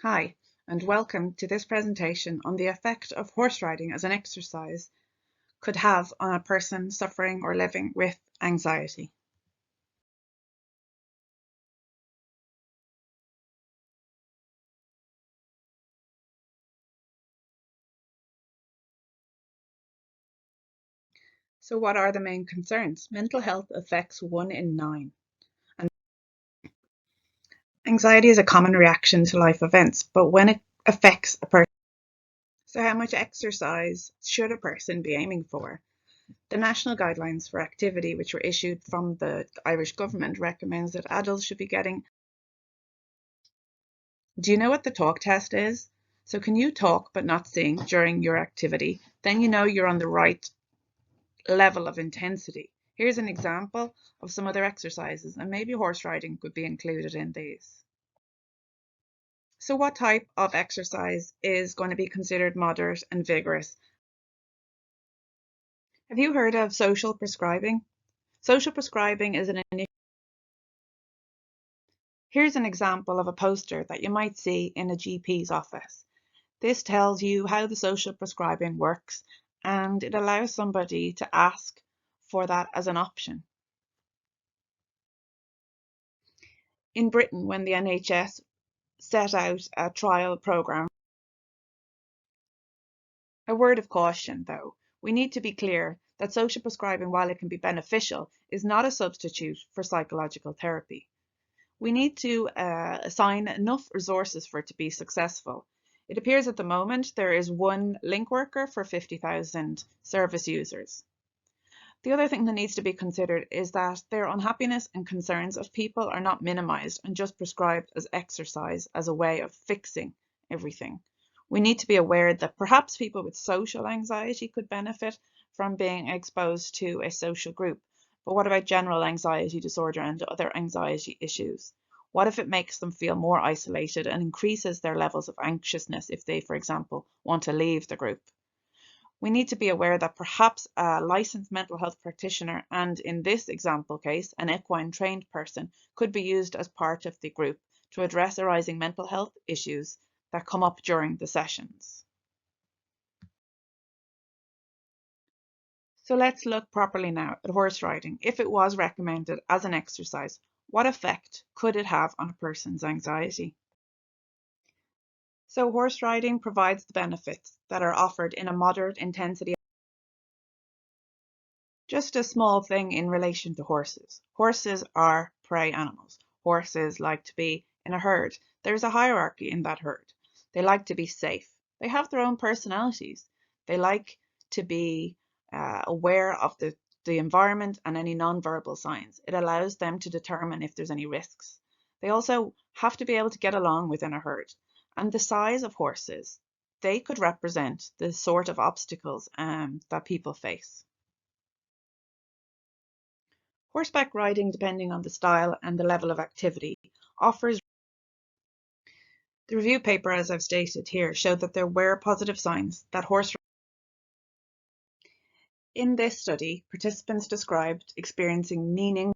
Hi, and welcome to this presentation on the effect of horse riding as an exercise could have on a person suffering or living with anxiety. So what are the main concerns? Mental health affects 1 in 9. And anxiety is a common reaction to life events, but when it affects a person, so how much exercise should a person be aiming for? The national guidelines for activity, which were issued from the Irish government, recommends that adults should be getting. Do you know what the talk test is? So can you talk but not sing during your activity? Then you know you're on the right level of intensity. Here's an example of some other exercises, and maybe horse riding could be included in these. So what type of exercise is going to be considered moderate and vigorous? Have you heard of social prescribing? Social prescribing is an initiative. Here's an example of a poster that you might see in a GP's office. This tells you how the social prescribing works, and it allows somebody to ask for that as an option. In Britain, when the NHS set out a trial programme, a word of caution though, we need to be clear that social prescribing, while it can be beneficial, is not a substitute for psychological therapy. We need to assign enough resources for it to be successful. It appears at the moment there is one link worker for 50,000 service users. The other thing that needs to be considered is that their unhappiness and concerns of people are not minimized and just prescribed as exercise as a way of fixing everything. We need to be aware that perhaps people with social anxiety could benefit from being exposed to a social group. But what about general anxiety disorder and other anxiety issues? What if it makes them feel more isolated and increases their levels of anxiousness if they, for example, want to leave the group? We need to be aware that perhaps a licensed mental health practitioner, and in this example case, an equine trained person, could be used as part of the group to address arising mental health issues that come up during the sessions. So let's look properly now at horse riding. If it was recommended as an exercise, what effect could it have on a person's anxiety? So horse riding provides the benefits that are offered in a moderate intensity. Just a small thing in relation to horses. Horses are prey animals. Horses like to be in a herd. There's a hierarchy in that herd. They like to be safe. They have their own personalities. They like to be aware of the environment and any non-verbal signs. It allows them to determine if there's any risks. They also have to be able to get along within a herd. And the size of horses, they could represent the sort of obstacles that people face. Horseback riding, depending on the style and the level of activity, offers. The review paper, as I've stated here, showed that there were positive signs that horse. In this study, participants described experiencing meaning.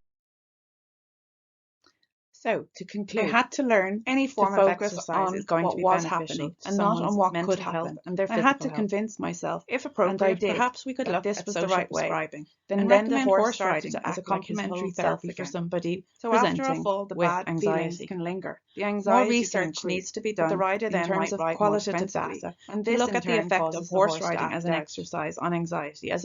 So, to conclude, they had to learn any form of exercise is going to be beneficial and not on what could happen. And I had to convince myself, if appropriate, perhaps we could look this was the right way. Then recommend horse riding as a complementary therapy for somebody presenting after a fall, the bad feelings can linger. The anxiety more research needs to be done the rider in terms of qualitative data and this look at the effect of horse riding as an exercise on anxiety as